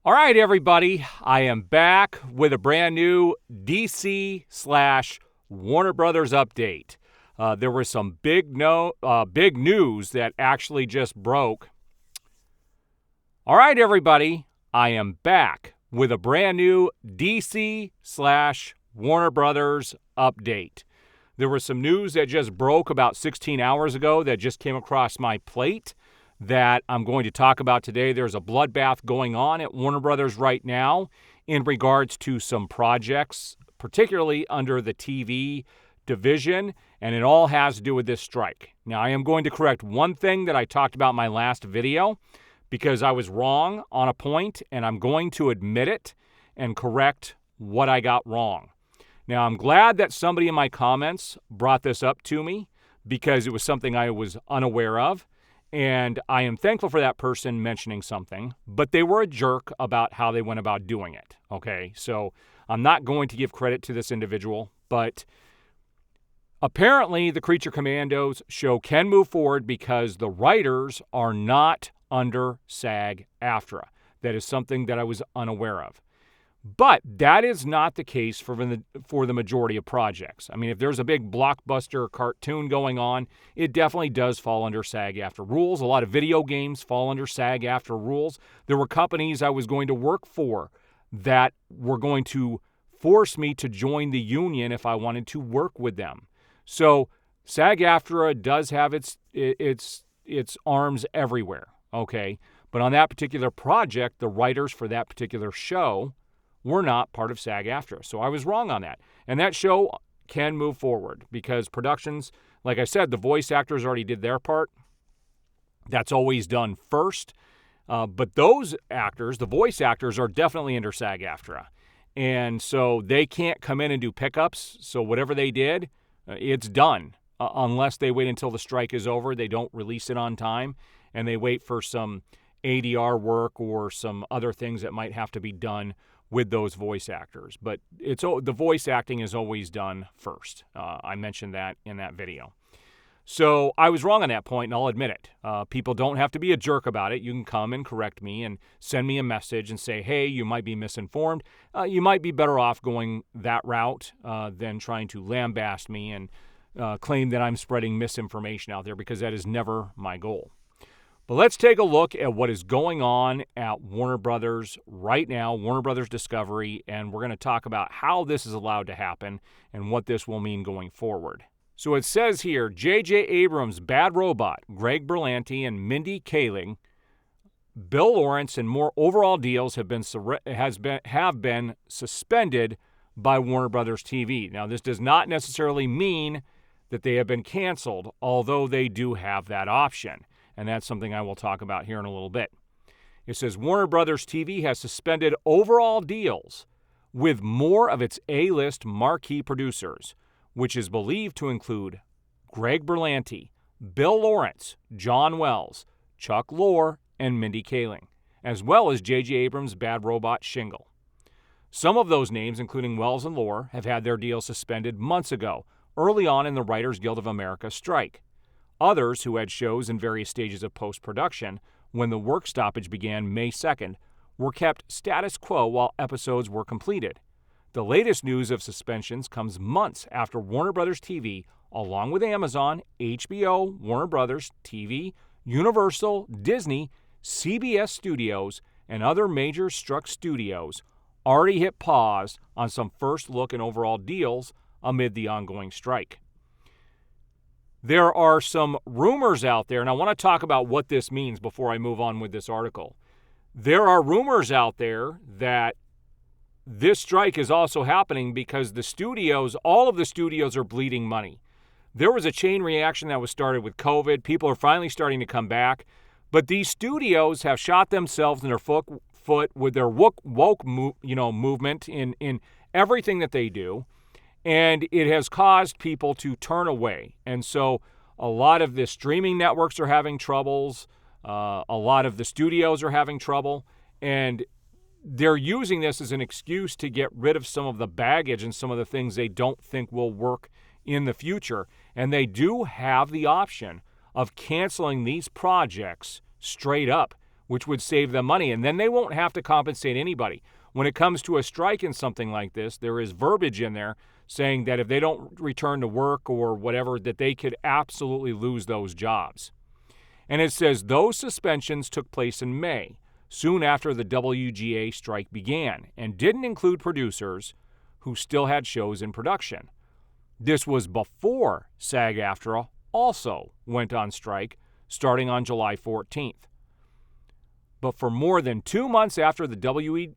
All right, everybody, I am back with a brand new DC/Warner Brothers update. There was some big news that actually just broke. All right, everybody, I am back with a brand new DC/Warner Brothers update. There was some news that just broke about 16 hours ago that just came across my plate that I'm going to talk about today. There's a bloodbath going on at Warner Brothers right now in regards to some projects, particularly under the TV division, and it all has to do with this strike. Now, I am going to correct one thing that I talked about in my last video because I was wrong on a point, and I'm going to admit it and correct what I got wrong. Now, I'm glad that somebody in my comments brought this up to me because it was something I was unaware of. And I am thankful for that person mentioning something, but they were a jerk about how they went about doing it, okay? So I'm not going to give credit to this individual, but apparently the Creature Commandos show can move forward because the writers are not under SAG-AFTRA. That is something that I was unaware of. But that is not the case for the majority of projects. I mean, if there's a big blockbuster cartoon going on, it definitely does fall under SAG-AFTRA rules. A lot of video games fall under SAG-AFTRA rules. There were companies I was going to work for that were going to force me to join the union if I wanted to work with them. So SAG-AFTRA does have its arms everywhere, okay? But on that particular project, the writers for that particular show were not part of SAG-AFTRA. So I was wrong on that. And that show can move forward because productions, like I said, the voice actors already did their part. That's always done first. But those actors, the voice actors, are definitely under SAG-AFTRA. And so they can't come in and do pickups. So whatever they did, it's done. Unless they wait until the strike is over, they don't release it on time, and they wait for some ADR work or some other things that might have to be done with those voice actors. But the voice acting is always done first. I mentioned that in that video. So I was wrong on that point, and I'll admit it. People don't have to be a jerk about it. You can come and correct me and send me a message and say, hey, you might be misinformed. You might be better off going that route than trying to lambaste me and claim that I'm spreading misinformation out there, because that is never my goal. But let's take a look at what is going on at Warner Brothers right now, Warner Brothers Discovery, and we're going to talk about how this is allowed to happen and what this will mean going forward. So it says here, J.J. Abrams' Bad Robot, Greg Berlanti and Mindy Kaling, Bill Lawrence, and more overall deals have been suspended by Warner Brothers TV. Now, this does not necessarily mean that they have been canceled, although they do have that option. And that's something I will talk about here in a little bit. It says Warner Brothers TV has suspended overall deals with more of its A-list marquee producers, which is believed to include Greg Berlanti, Bill Lawrence, John Wells, Chuck Lorre, and Mindy Kaling, as well as J.J. Abrams' Bad Robot Shingle. Some of those names, including Wells and Lorre, have had their deals suspended months ago, early on in the Writers Guild of America strike. Others, who had shows in various stages of post-production when the work stoppage began May 2nd, were kept status quo while episodes were completed. The latest news of suspensions comes months after Warner Brothers TV, along with Amazon, HBO, Warner Brothers TV, Universal, Disney, CBS Studios, and other major struck studios, already hit pause on some first look and overall deals amid the ongoing strike. There are some rumors out there, and I want to talk about what this means before I move on with this article. There are rumors out there that this strike is also happening because all of the studios are bleeding money. There was a chain reaction that was started with COVID. People are finally starting to come back. But these studios have shot themselves in their foot with their woke movement in everything that they do. And it has caused people to turn away. And so a lot of the streaming networks are having troubles. A lot of the studios are having trouble. And they're using this as an excuse to get rid of some of the baggage and some of the things they don't think will work in the future. And they do have the option of canceling these projects straight up which would save them money, and then they won't have to compensate anybody. When it comes to a strike in something like this, there is verbiage in there saying that if they don't return to work or whatever, that they could absolutely lose those jobs. And it says those suspensions took place in May, soon after the WGA strike began, and didn't include producers who still had shows in production. This was before SAG-AFTRA also went on strike, starting on July 14th. But for more than 2 months after the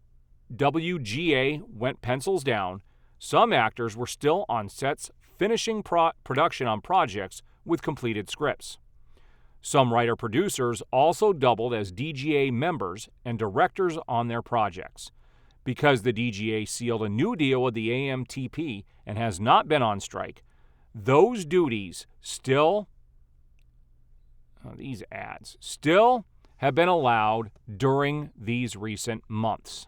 WGA went pencils down, some actors were still on sets finishing production on projects with completed scripts. Some writer-producers also doubled as DGA members and directors on their projects. Because the DGA sealed a new deal with the AMTP and has not been on strike, those duties still have been allowed during these recent months.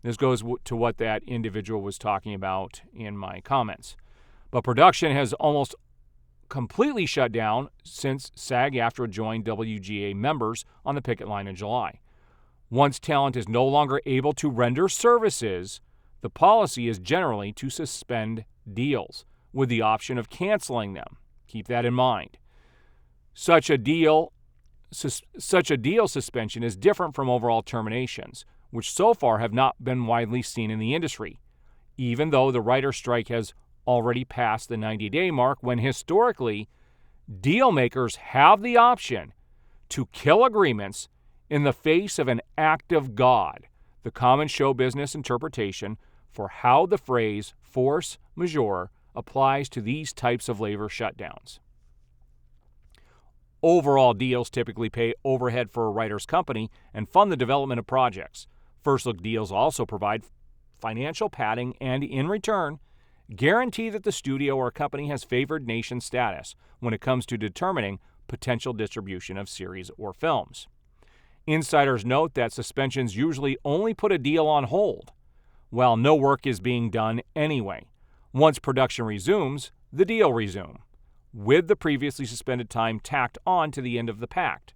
This goes to what that individual was talking about in my comments. But production has almost completely shut down since SAG-AFTRA joined WGA members on the picket line in July. Once talent is no longer able to render services, the policy is generally to suspend deals, with the option of canceling them. Keep that in mind. Such a deal suspension is different from overall terminations, which so far have not been widely seen in the industry, even though the writer's strike has already passed the 90-day mark, when historically, deal makers have the option to kill agreements in the face of an act of God, the common show business interpretation for how the phrase force majeure applies to these types of labor shutdowns. Overall deals typically pay overhead for a writer's company and fund the development of projects. First look deals also provide financial padding and, in return, guarantee that the studio or company has favored nation status when it comes to determining potential distribution of series or films. Insiders note that suspensions usually only put a deal on hold, while no work is being done anyway. Once production resumes, the deal resumes, with the previously suspended time tacked on to the end of the pact.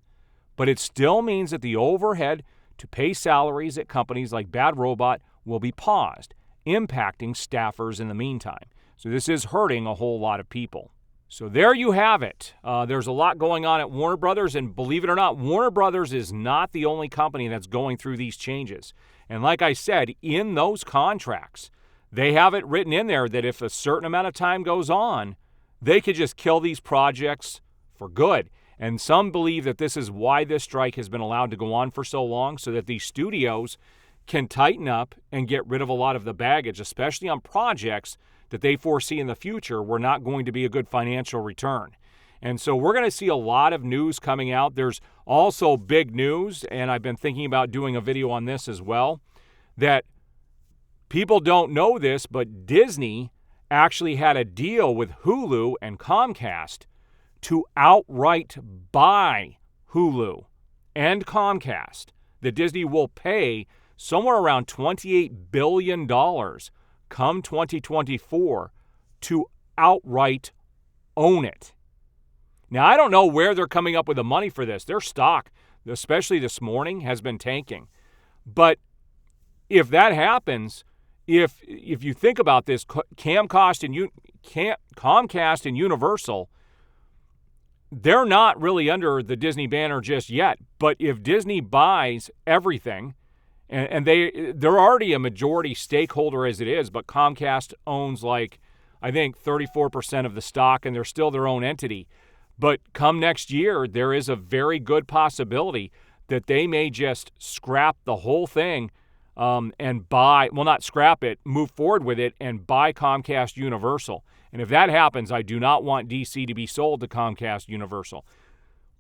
But it still means that the overhead to pay salaries at companies like Bad Robot will be paused, impacting staffers in the meantime. So this is hurting a whole lot of people. So there you have it. There's a lot going on at Warner Brothers, and believe it or not, Warner Brothers is not the only company that's going through these changes. And like I said, in those contracts, they have it written in there that if a certain amount of time goes on, they could just kill these projects for good. And some believe that this is why this strike has been allowed to go on for so long, so that these studios can tighten up and get rid of a lot of the baggage, especially on projects that they foresee in the future were not going to be a good financial return. And so we're going to see a lot of news coming out. There's also big news, and I've been thinking about doing a video on this as well, that people don't know this, but Disney actually had a deal with Hulu and Comcast to outright buy Hulu and Comcast. That Disney will pay somewhere around $28 billion come 2024 to outright own it. Now, I don't know where they're coming up with the money for this. Their stock, especially this morning, has been tanking. But if that happens, if you think about this, Comcast and Universal, they're not really under the Disney banner just yet. But if Disney buys everything, and they're already a majority stakeholder as it is, but Comcast owns I think 34% of the stock, and they're still their own entity. But come next year, there is a very good possibility that they may just scrap the whole thing and not scrap it, move forward with it and buy Comcast Universal. And if that happens, I do not want DC to be sold to Comcast Universal.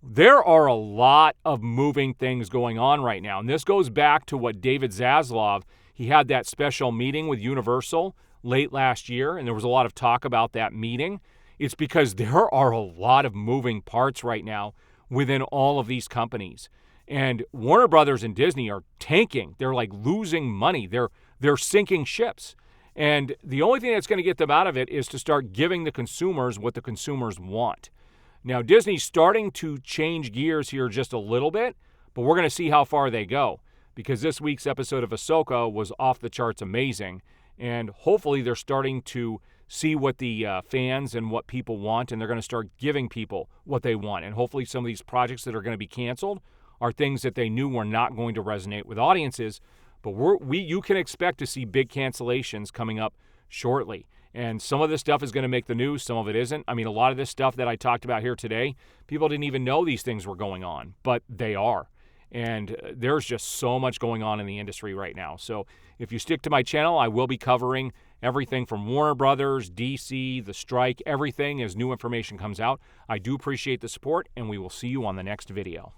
There are a lot of moving things going on right now. And this goes back to what David Zaslav, he had that special meeting with Universal late last year, and there was a lot of talk about that meeting. It's because there are a lot of moving parts right now within all of these companies. And Warner Brothers and Disney are tanking. They're losing money. They're sinking ships. And the only thing that's going to get them out of it is to start giving the consumers what the consumers want. Now, Disney's starting to change gears here just a little bit, But we're going to see how far they go, because this week's episode of Ahsoka was off the charts amazing, and hopefully they're starting to see what the fans and what people want, and they're going to start giving people what they want. And hopefully some of these projects that are going to be canceled are things that they knew were not going to resonate with audiences. But you can expect to see big cancellations coming up shortly. And some of this stuff is going to make the news, some of it isn't. I mean, a lot of this stuff that I talked about here today, people didn't even know these things were going on, but they are. And there's just so much going on in the industry right now. So if you stick to my channel, I will be covering everything from Warner Brothers, DC, the strike, everything as new information comes out. I do appreciate the support, and we will see you on the next video.